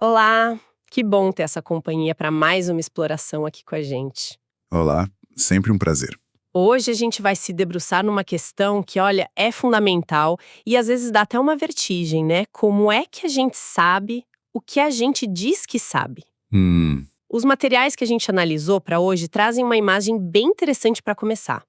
Olá, que bom ter essa companhia para mais uma exploração aqui com a gente. Olá, sempre um prazer. Hoje a gente vai se debruçar numa questão que, olha, é fundamental e às vezes dá até uma vertigem, né? Como é que a gente sabe o que a gente diz que sabe? Hum, Os materiais que a gente analisou para hoje trazem uma imagem bem interessante para começar.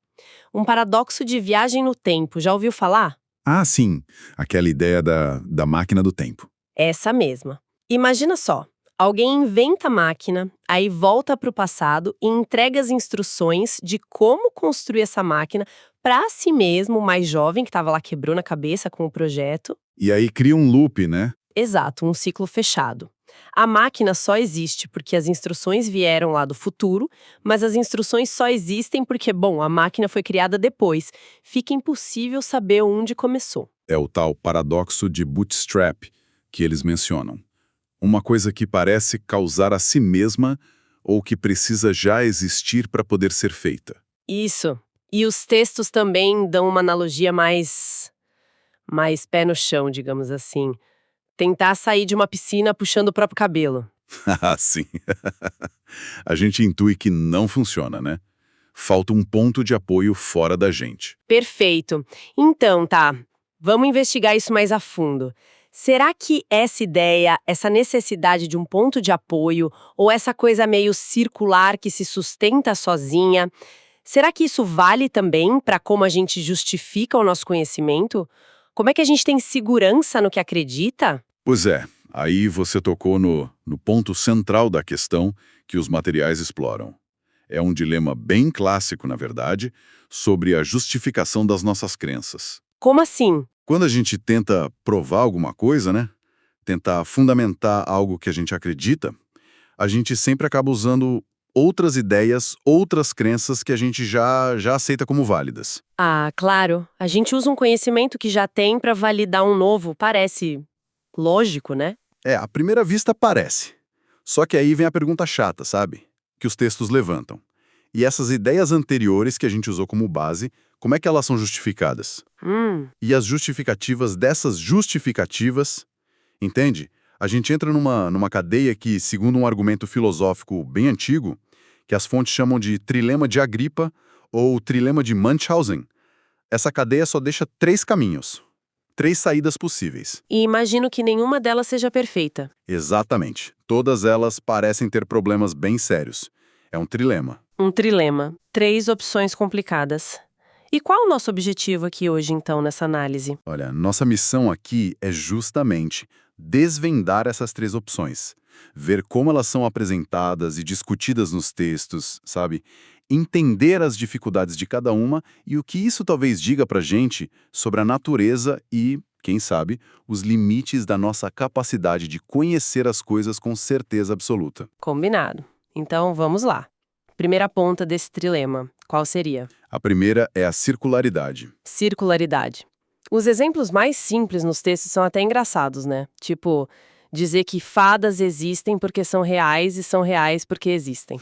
Um paradoxo de viagem no tempo, já ouviu falar? sim, aquela ideia da máquina do tempo. Essa mesma. Imagina só, alguém inventa a máquina, aí volta para o passado e entrega as instruções de como construir essa máquina para si mesmo, o mais jovem, que estava lá quebrou na cabeça com o projeto. E aí cria um loop, né? Exato, um ciclo fechado. A máquina só existe porque as instruções vieram lá do futuro, mas as instruções só existem porque, bom, a máquina foi criada depois. Fica impossível saber onde começou. É o tal paradoxo de bootstrap que eles mencionam. Uma coisa que parece causar a si mesma ou que precisa já existir para poder ser feita. Isso. E os textos também dão uma analogia mais pé no chão, digamos assim. Tentar sair de uma piscina puxando o próprio cabelo. Sim. A gente intui que não funciona, né? Falta um ponto de apoio fora da gente. Perfeito. Então, tá. Vamos investigar isso mais a fundo. Será que essa ideia, essa necessidade de um ponto de apoio, ou essa coisa meio circular que se sustenta sozinha, será que isso vale também para como a gente justifica o nosso conhecimento? Como é que a gente tem segurança no que acredita? Pois é, aí você tocou no ponto central da questão que os materiais exploram. É um dilema bem clássico, na verdade, sobre a justificação das nossas crenças. Como assim? Quando a gente tenta provar alguma coisa, né? Tentar fundamentar algo que a gente acredita, a gente sempre acaba usando outras ideias, outras crenças que a gente já aceita como válidas. Ah, claro. A gente usa um conhecimento que já tem para validar um novo. Parece lógico, né? À primeira vista parece. Só que aí vem a pergunta chata, sabe? Que os textos levantam. E essas ideias anteriores que a gente usou como base, como é que elas são justificadas? E as justificativas dessas justificativas, entende? A gente entra numa cadeia que, segundo um argumento filosófico bem antigo, que as fontes chamam de trilema de Agripa ou trilema de Munchausen, essa cadeia só deixa três caminhos, três saídas possíveis. E imagino que nenhuma delas seja perfeita. Exatamente. Todas elas parecem ter problemas bem sérios. É um trilema. Um trilema. Três opções complicadas. E qual o nosso objetivo aqui hoje, então, nessa análise? Olha, nossa missão aqui é justamente desvendar essas três opções, ver como elas são apresentadas e discutidas nos textos, sabe? Entender as dificuldades de cada uma e o que isso talvez diga pra gente sobre a natureza e, quem sabe, os limites da nossa capacidade de conhecer as coisas com certeza absoluta. Combinado. Então, vamos lá. Primeira ponta desse trilema. Qual seria? A primeira é a circularidade. Circularidade. Os exemplos mais simples nos textos são até engraçados, né? Tipo, dizer que fadas existem porque são reais e são reais porque existem.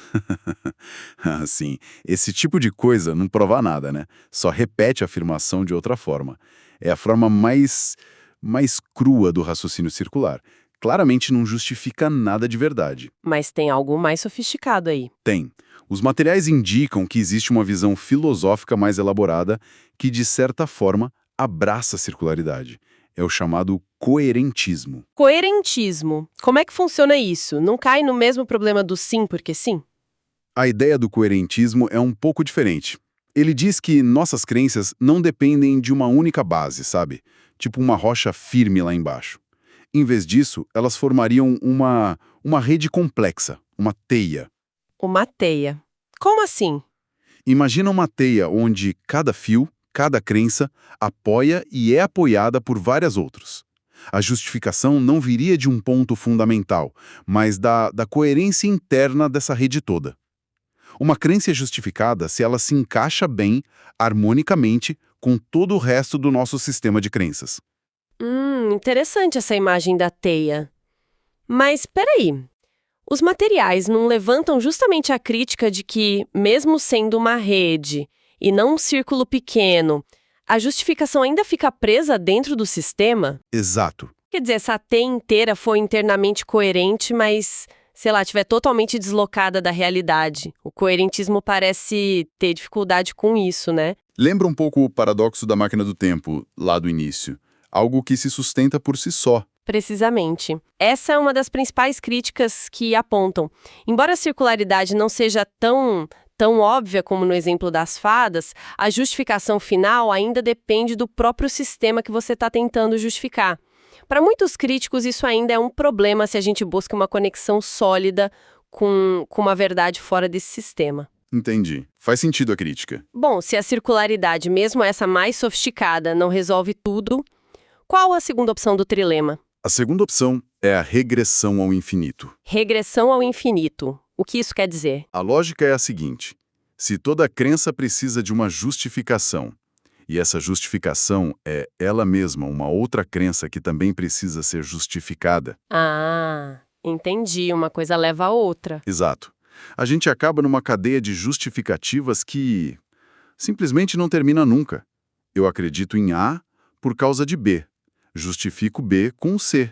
Assim, esse tipo de coisa não prova nada, né? Só repete a afirmação de outra forma. É a forma mais crua do raciocínio circular. Claramente não justifica nada de verdade. Mas tem algo mais sofisticado aí. Tem. Os materiais indicam que existe uma visão filosófica mais elaborada que, de certa forma, abraça a circularidade. É o chamado coerentismo. Coerentismo. Como é que funciona isso? Não cai no mesmo problema do sim porque sim? A ideia do coerentismo é um pouco diferente. Ele diz que nossas crenças não dependem de uma única base, sabe? Tipo uma rocha firme lá embaixo. Em vez disso, elas formariam uma rede complexa, uma teia. Uma teia. Como assim? Imagina uma teia onde cada fio, cada crença, apoia e é apoiada por várias outras. A justificação não viria de um ponto fundamental, mas da coerência interna dessa rede toda. Uma crença é justificada se ela se encaixa bem, harmonicamente, com todo o resto do nosso sistema de crenças. Interessante essa imagem da teia. Mas peraí, os materiais não levantam justamente a crítica de que, mesmo sendo uma rede e não um círculo pequeno, a justificação ainda fica presa dentro do sistema? Exato. Quer dizer, essa T inteira foi internamente coerente, mas, sei lá, estiver totalmente deslocada da realidade. O coerentismo parece ter dificuldade com isso, né? Lembra um pouco o paradoxo da máquina do tempo, lá do início. Algo que se sustenta por si só. Precisamente. Essa é uma das principais críticas que apontam. Embora a circularidade não seja tão óbvia como no exemplo das fadas, a justificação final ainda depende do próprio sistema que você está tentando justificar. Para muitos críticos, isso ainda é um problema se a gente busca uma conexão sólida com uma verdade fora desse sistema. Entendi. Faz sentido a crítica. Bom, se a circularidade, mesmo essa mais sofisticada, não resolve tudo, qual a segunda opção do trilema? A segunda opção é a regressão ao infinito. Regressão ao infinito. O que isso quer dizer? A lógica é a seguinte: se toda crença precisa de uma justificação, e essa justificação é ela mesma uma outra crença que também precisa ser justificada. Ah, entendi. Uma coisa leva a outra. Exato. A gente acaba numa cadeia de justificativas que simplesmente não termina nunca. Eu acredito em A por causa de B. Justifico B com C.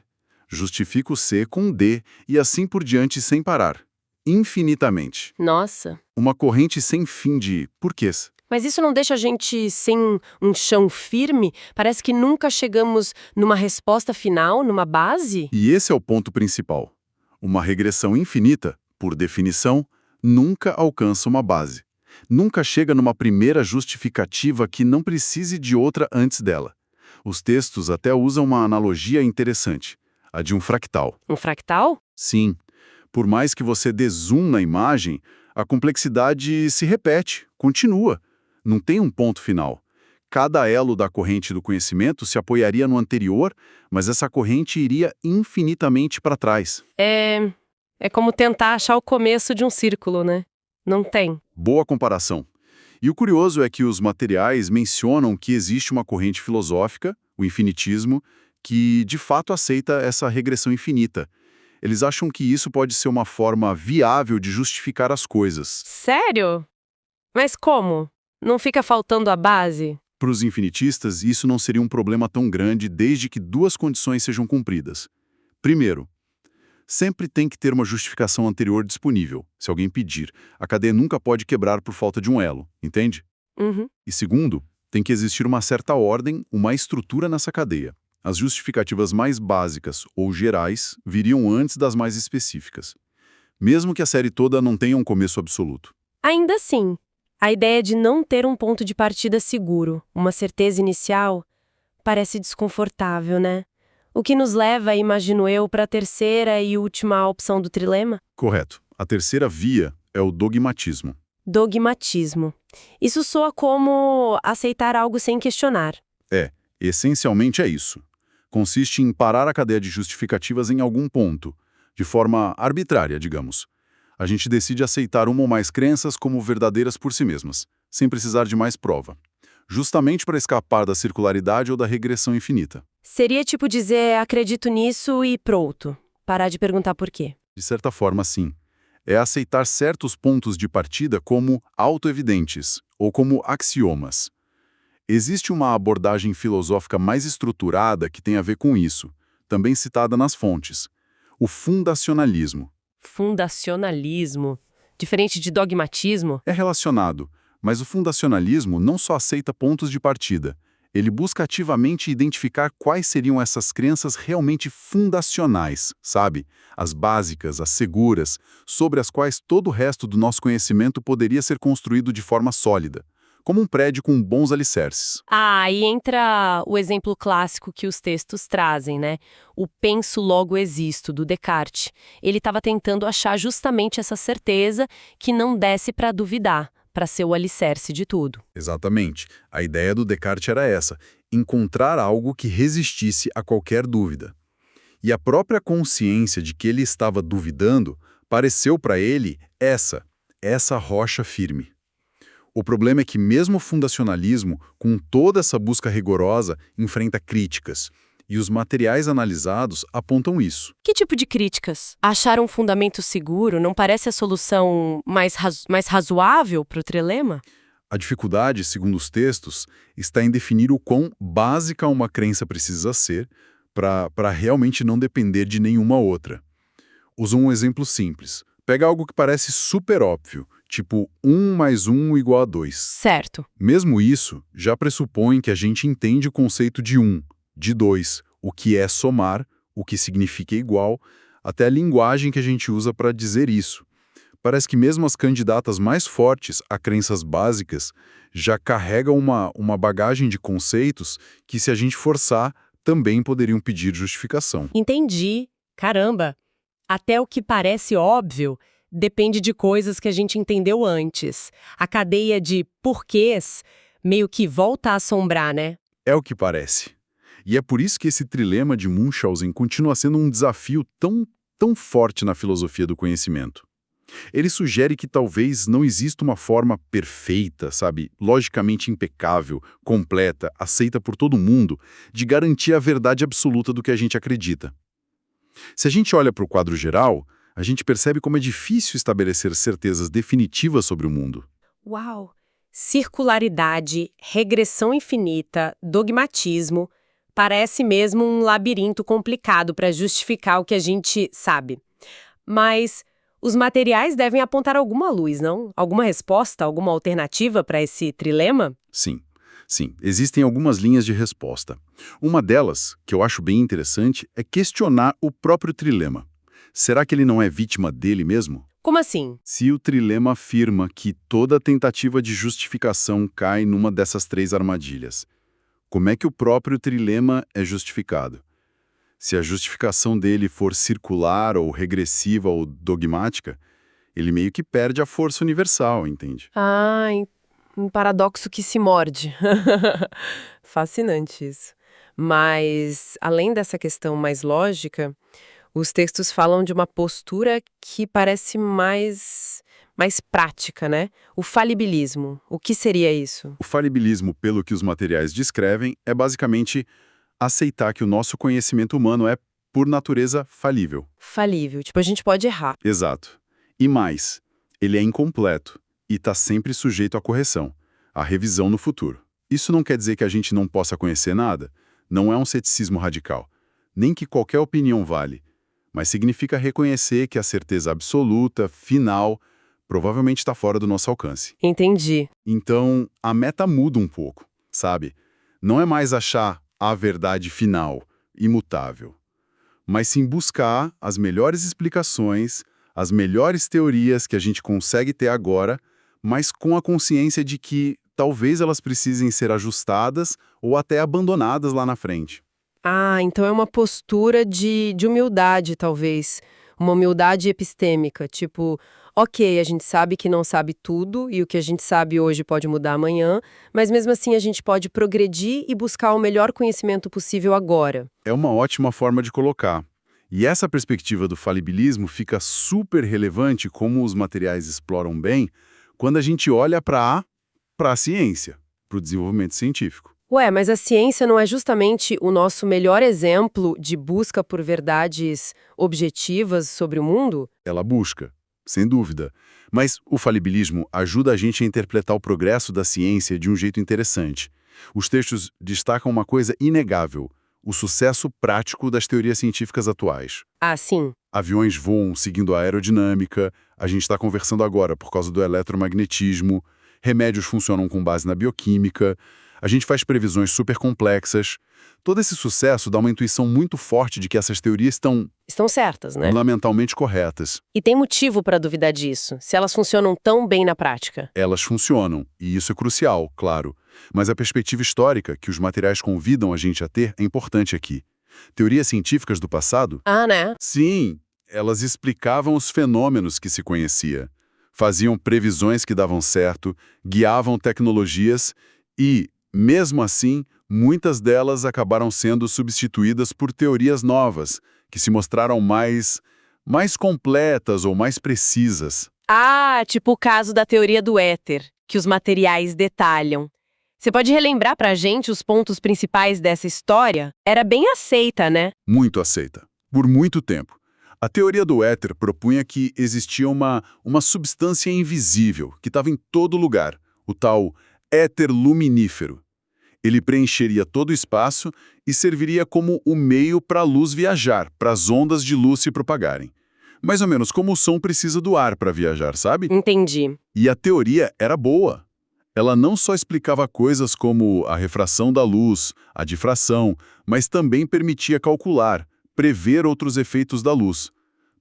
Justifico C com D e assim por diante sem parar. Infinitamente. Nossa. Uma corrente sem fim de porquês. Mas isso não deixa a gente sem um chão firme? Parece que nunca chegamos numa resposta final, numa base? E esse é o ponto principal. Uma regressão infinita, por definição, nunca alcança uma base. Nunca chega numa primeira justificativa que não precise de outra antes dela. Os textos até usam uma analogia interessante, a de um fractal. Um fractal? Sim. Por mais que você dê zoom na imagem, a complexidade se repete, continua. Não tem um ponto final. Cada elo da corrente do conhecimento se apoiaria no anterior, mas essa corrente iria infinitamente para trás. É como tentar achar o começo de um círculo, né? Não tem. Boa comparação. E o curioso é que os materiais mencionam que existe uma corrente filosófica, o infinitismo, que de fato aceita essa regressão infinita. Eles acham que isso pode ser uma forma viável de justificar as coisas. Sério? Mas como? Não fica faltando a base? Para os infinitistas, isso não seria um problema tão grande desde que duas condições sejam cumpridas. Primeiro, sempre tem que ter uma justificação anterior disponível. Se alguém pedir, a cadeia nunca pode quebrar por falta de um elo, entende? Uhum. E segundo, tem que existir uma certa ordem, uma estrutura nessa cadeia. As justificativas mais básicas ou gerais viriam antes das mais específicas, mesmo que a série toda não tenha um começo absoluto. Ainda assim, a ideia de não ter um ponto de partida seguro, uma certeza inicial, parece desconfortável, né? O que nos leva, imagino eu, para a terceira e última opção do trilema? Correto. A terceira via é o dogmatismo. Dogmatismo. Isso soa como aceitar algo sem questionar. Essencialmente é isso. Consiste em parar a cadeia de justificativas em algum ponto, de forma arbitrária, digamos. A gente decide aceitar uma ou mais crenças como verdadeiras por si mesmas, sem precisar de mais prova, justamente para escapar da circularidade ou da regressão infinita. Seria tipo dizer, acredito nisso e pronto. Parar de perguntar por quê. De certa forma, sim. É aceitar certos pontos de partida como autoevidentes ou como axiomas. Existe uma abordagem filosófica mais estruturada que tem a ver com isso, também citada nas fontes: o fundacionalismo. Fundacionalismo. Diferente de dogmatismo? É relacionado, mas o fundacionalismo não só aceita pontos de partida, ele busca ativamente identificar quais seriam essas crenças realmente fundacionais, sabe? As básicas, as seguras, sobre as quais todo o resto do nosso conhecimento poderia ser construído de forma sólida, como um prédio com bons alicerces. Aí entra o exemplo clássico que os textos trazem, né? O penso logo existo, do Descartes. Ele estava tentando achar justamente essa certeza que não desse para duvidar, para ser o alicerce de tudo. Exatamente. A ideia do Descartes era essa: encontrar algo que resistisse a qualquer dúvida. E a própria consciência de que ele estava duvidando pareceu para ele essa rocha firme. O problema é que mesmo o fundacionalismo, com toda essa busca rigorosa, enfrenta críticas. E os materiais analisados apontam isso. Que tipo de críticas? Achar um fundamento seguro não parece a solução mais razoável para o trilema? A dificuldade, segundo os textos, está em definir o quão básica uma crença precisa ser para realmente não depender de nenhuma outra. Usa um exemplo simples. Pega algo que parece super óbvio, tipo 1 mais 1 igual a 2. Certo. Mesmo isso já pressupõe que a gente entende o conceito de 1, de 2, o que é somar, o que significa igual, até a linguagem que a gente usa para dizer isso. Parece que mesmo as candidatas mais fortes a crenças básicas já carregam uma bagagem de conceitos que, se a gente forçar, também poderiam pedir justificação. Entendi. Caramba! Até o que parece óbvio depende de coisas que a gente entendeu antes. A cadeia de porquês meio que volta a assombrar, né? É o que parece. E é por isso que esse trilema de Munchausen continua sendo um desafio tão forte na filosofia do conhecimento. Ele sugere que talvez não exista uma forma perfeita, sabe, logicamente impecável, completa, aceita por todo mundo, de garantir a verdade absoluta do que a gente acredita. Se a gente olha para o quadro geral, a gente percebe como é difícil estabelecer certezas definitivas sobre o mundo. Uau! Circularidade, regressão infinita, dogmatismo. Parece mesmo um labirinto complicado para justificar o que a gente sabe. Mas os materiais devem apontar alguma luz, não? Alguma resposta, alguma alternativa para esse trilema? Sim, sim, existem algumas linhas de resposta. Uma delas, que eu acho bem interessante, é questionar o próprio trilema. Será que ele não é vítima dele mesmo? Como assim? Se o trilema afirma que toda tentativa de justificação cai numa dessas 3 armadilhas, como é que o próprio trilema é justificado? Se a justificação dele for circular ou regressiva ou dogmática, ele meio que perde a força universal, entende? Ah, um paradoxo que se morde. Fascinante isso. Mas, além dessa questão mais lógica, os textos falam de uma postura que parece mais prática, né? O falibilismo. O que seria isso? O falibilismo, pelo que os materiais descrevem, é basicamente aceitar que o nosso conhecimento humano é, por natureza, falível. Falível. Tipo, a gente pode errar. Exato. E mais, ele é incompleto e está sempre sujeito à correção, à revisão no futuro. Isso não quer dizer que a gente não possa conhecer nada. Não é um ceticismo radical. Nem que qualquer opinião vale. Mas significa reconhecer que a certeza absoluta, final, provavelmente está fora do nosso alcance. Entendi. Então, a meta muda um pouco, sabe? Não é mais achar a verdade final, imutável, mas sim buscar as melhores explicações, as melhores teorias que a gente consegue ter agora, mas com a consciência de que talvez elas precisem ser ajustadas ou até abandonadas lá na frente. Ah, então é uma postura de humildade, talvez. Uma humildade epistêmica, tipo, ok, a gente sabe que não sabe tudo e o que a gente sabe hoje pode mudar amanhã, mas mesmo assim a gente pode progredir e buscar o melhor conhecimento possível agora. É uma ótima forma de colocar. E essa perspectiva do falibilismo fica super relevante, como os materiais exploram bem, quando a gente olha para a ciência, para o desenvolvimento científico. Ué, mas a ciência não é justamente o nosso melhor exemplo de busca por verdades objetivas sobre o mundo? Ela busca, sem dúvida. Mas o falibilismo ajuda a gente a interpretar o progresso da ciência de um jeito interessante. Os textos destacam uma coisa inegável: o sucesso prático das teorias científicas atuais. Ah, sim. Aviões voam seguindo a aerodinâmica, a gente está conversando agora por causa do eletromagnetismo, remédios funcionam com base na bioquímica, a gente faz previsões super complexas. Todo esse sucesso dá uma intuição muito forte de que essas teorias Estão certas, né? fundamentalmente corretas. E tem motivo para duvidar disso, se elas funcionam tão bem na prática. Elas funcionam, e isso é crucial, claro. Mas a perspectiva histórica que os materiais convidam a gente a ter é importante aqui. Teorias científicas do passado? Ah, né? Sim, elas explicavam os fenômenos que se conhecia. Faziam previsões que davam certo, guiavam tecnologias e, mesmo assim, muitas delas acabaram sendo substituídas por teorias novas, que se mostraram mais completas ou mais precisas. Ah, tipo o caso da teoria do éter, que os materiais detalham. Você pode relembrar pra gente os pontos principais dessa história? Era bem aceita, né? Muito aceita. Por muito tempo. A teoria do éter propunha que existia uma substância invisível que estava em todo lugar, o tal éter luminífero. Ele preencheria todo o espaço e serviria como o meio para a luz viajar, para as ondas de luz se propagarem. Mais ou menos como o som precisa do ar para viajar, sabe? Entendi. E a teoria era boa. Ela não só explicava coisas como a refração da luz, a difração, mas também permitia calcular, prever outros efeitos da luz.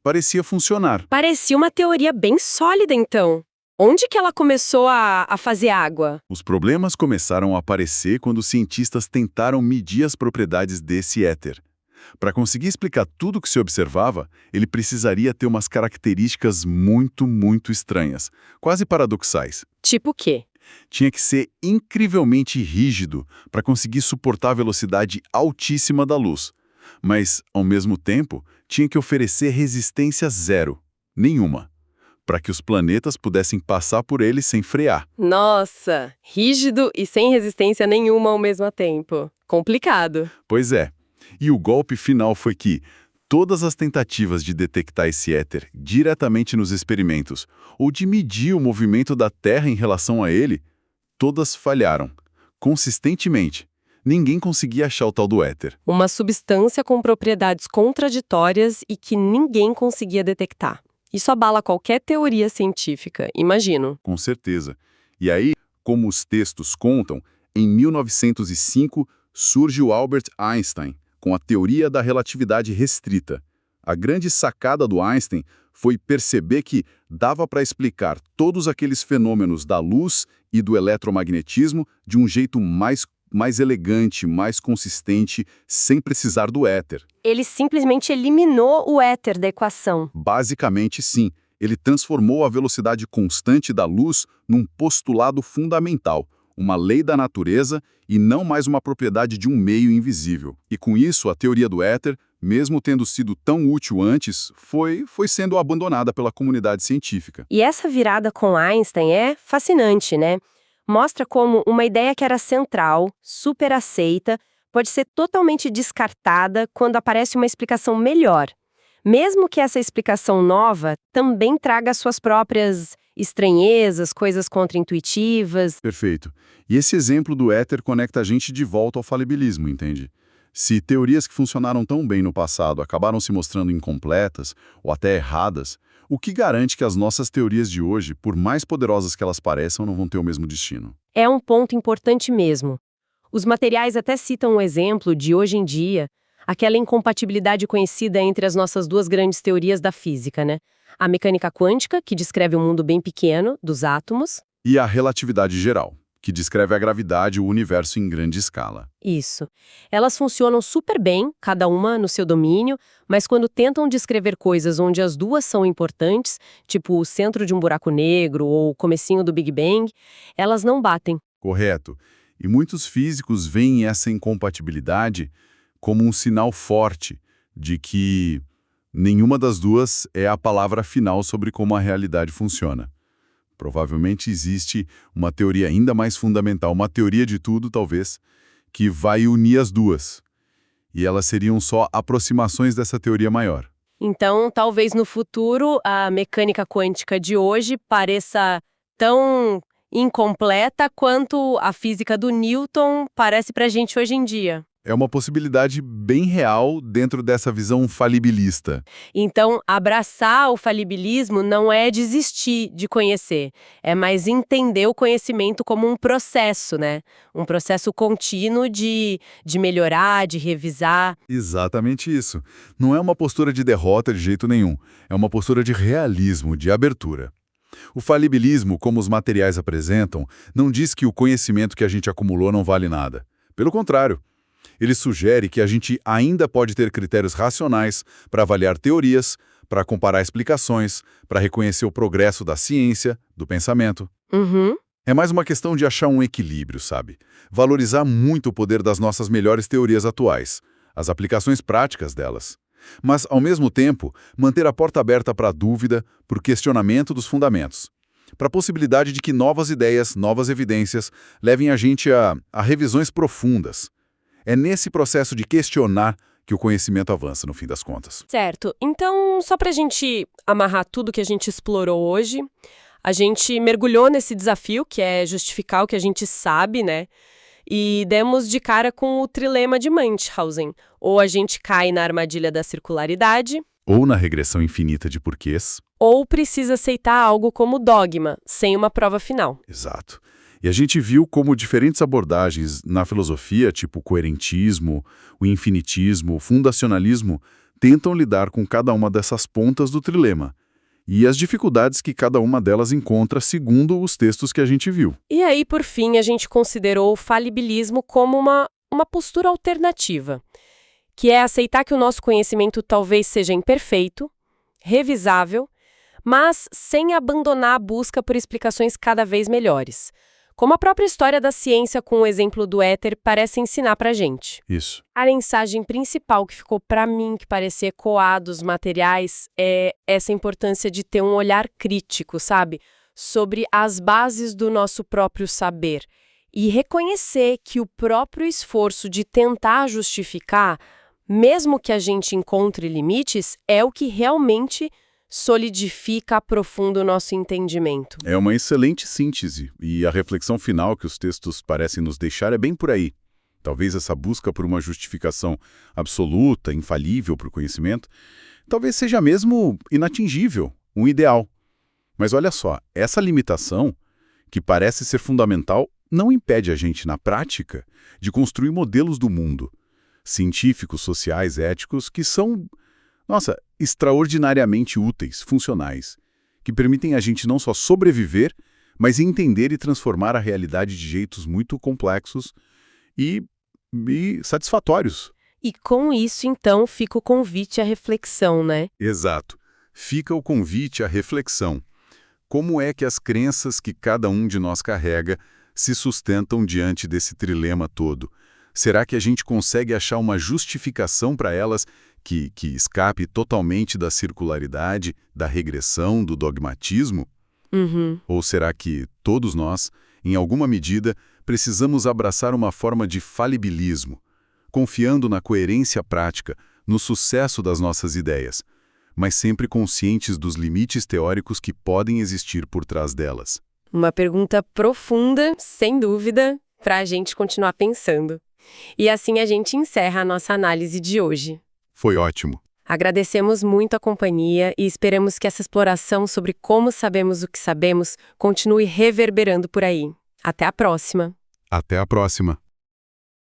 Parecia funcionar. Parecia uma teoria bem sólida, então. Onde que ela começou a fazer água? Os problemas começaram a aparecer quando os cientistas tentaram medir as propriedades desse éter. Para conseguir explicar tudo o que se observava, ele precisaria ter umas características muito, muito estranhas, quase paradoxais. Tipo o quê? Tinha que ser incrivelmente rígido para conseguir suportar a velocidade altíssima da luz. Mas, ao mesmo tempo, tinha que oferecer resistência zero, nenhuma, para que os planetas pudessem passar por ele sem frear. Nossa, rígido e sem resistência nenhuma ao mesmo tempo. Complicado. Pois é. E o golpe final foi que todas as tentativas de detectar esse éter diretamente nos experimentos ou de medir o movimento da Terra em relação a ele, todas falharam, consistentemente. Ninguém conseguia achar o tal do éter. Uma substância com propriedades contraditórias e que ninguém conseguia detectar. Isso abala qualquer teoria científica, imagino. Com certeza. E aí, como os textos contam, em 1905 surge o Albert Einstein, com a teoria da relatividade restrita. A grande sacada do Einstein foi perceber que dava para explicar todos aqueles fenômenos da luz e do eletromagnetismo de um jeito mais elegante, mais consistente, sem precisar do éter. Ele simplesmente eliminou o éter da equação. Basicamente, sim. Ele transformou a velocidade constante da luz num postulado fundamental, uma lei da natureza e não mais uma propriedade de um meio invisível. E com isso, a teoria do éter, mesmo tendo sido tão útil antes, foi sendo abandonada pela comunidade científica. E essa virada com Einstein é fascinante, né? Mostra como uma ideia que era central, super aceita, pode ser totalmente descartada quando aparece uma explicação melhor. Mesmo que essa explicação nova também traga suas próprias estranhezas, coisas contraintuitivas. Perfeito. E esse exemplo do éter conecta a gente de volta ao falibilismo, entende? Se teorias que funcionaram tão bem no passado acabaram se mostrando incompletas ou até erradas, o que garante que as nossas teorias de hoje, por mais poderosas que elas pareçam, não vão ter o mesmo destino? É um ponto importante mesmo. Os materiais até citam um exemplo de, hoje em dia, aquela incompatibilidade conhecida entre as nossas duas grandes teorias da física, né? A mecânica quântica, que descreve um mundo bem pequeno, dos átomos. E a relatividade geral, que descreve a gravidade e o universo em grande escala. Isso. Elas funcionam super bem, cada uma no seu domínio, mas quando tentam descrever coisas onde as duas são importantes, tipo o centro de um buraco negro ou o comecinho do Big Bang, elas não batem. Correto. E muitos físicos veem essa incompatibilidade como um sinal forte de que nenhuma das duas é a palavra final sobre como a realidade funciona. Provavelmente existe uma teoria ainda mais fundamental, uma teoria de tudo, talvez, que vai unir as duas. E elas seriam só aproximações dessa teoria maior. Então, talvez no futuro, a mecânica quântica de hoje pareça tão incompleta quanto a física do Newton parece pra gente hoje em dia. É uma possibilidade bem real dentro dessa visão falibilista. Então, abraçar o falibilismo não é desistir de conhecer, é mais entender o conhecimento como um processo, né? Um processo contínuo de melhorar, de revisar. Exatamente isso. Não é uma postura de derrota de jeito nenhum. É uma postura de realismo, de abertura. O falibilismo, como os materiais apresentam, não diz que o conhecimento que a gente acumulou não vale nada. Pelo contrário. Ele sugere que a gente ainda pode ter critérios racionais para avaliar teorias, para comparar explicações, para reconhecer o progresso da ciência, do pensamento. Uhum. É mais uma questão de achar um equilíbrio, sabe? Valorizar muito o poder das nossas melhores teorias atuais, as aplicações práticas delas. Mas, ao mesmo tempo, manter a porta aberta para a dúvida, para o questionamento dos fundamentos. Para a possibilidade de que novas ideias, novas evidências levem a gente a revisões profundas. É nesse processo de questionar que o conhecimento avança, no fim das contas. Certo. Então, só para a gente amarrar tudo que a gente explorou hoje, a gente mergulhou nesse desafio, que é justificar o que a gente sabe, né? E demos de cara com o trilema de Munchausen. Ou a gente cai na armadilha da circularidade, Ou na regressão infinita de porquês. ou precisa aceitar algo como dogma, sem uma prova final. Exato. E a gente viu como diferentes abordagens na filosofia, tipo o coerentismo, o infinitismo, o fundacionalismo, tentam lidar com cada uma dessas pontas do trilema e as dificuldades que cada uma delas encontra segundo os textos que a gente viu. E aí, por fim, a gente considerou o falibilismo como uma postura alternativa, que é aceitar que o nosso conhecimento talvez seja imperfeito, revisável, mas sem abandonar a busca por explicações cada vez melhores. Como a própria história da ciência com o exemplo do éter parece ensinar pra gente. Isso. A mensagem principal que ficou pra mim, que parecia ecoar dos materiais, é essa importância de ter um olhar crítico, sabe? Sobre as bases do nosso próprio saber. E reconhecer que o próprio esforço de tentar justificar, mesmo que a gente encontre limites, é o que realmente solidifica, aprofunda o nosso entendimento. É uma excelente síntese, e a reflexão final que os textos parecem nos deixar é bem por aí. Talvez essa busca por uma justificação absoluta, infalível para o conhecimento, talvez seja mesmo inatingível, um ideal. Mas olha só, essa limitação, que parece ser fundamental, não impede a gente, na prática, de construir modelos do mundo, científicos, sociais, éticos, que são, extraordinariamente úteis, funcionais, que permitem a gente não só sobreviver, mas entender e transformar a realidade de jeitos muito complexos e satisfatórios. E com isso, então, fica o convite à reflexão, né? Exato. Fica o convite à reflexão. Como é que as crenças que cada um de nós carrega se sustentam diante desse trilema todo? Será que a gente consegue achar uma justificação para elas que escape totalmente da circularidade, da regressão, do dogmatismo? Ou será que todos nós, em alguma medida, precisamos abraçar uma forma de falibilismo, confiando na coerência prática, no sucesso das nossas ideias, mas sempre conscientes dos limites teóricos que podem existir por trás delas? Uma pergunta profunda, sem dúvida, para a gente continuar pensando. E assim a gente encerra a nossa análise de hoje. Foi ótimo. Agradecemos muito a companhia e esperamos que essa exploração sobre como sabemos o que sabemos continue reverberando por aí. Até a próxima! Até a próxima.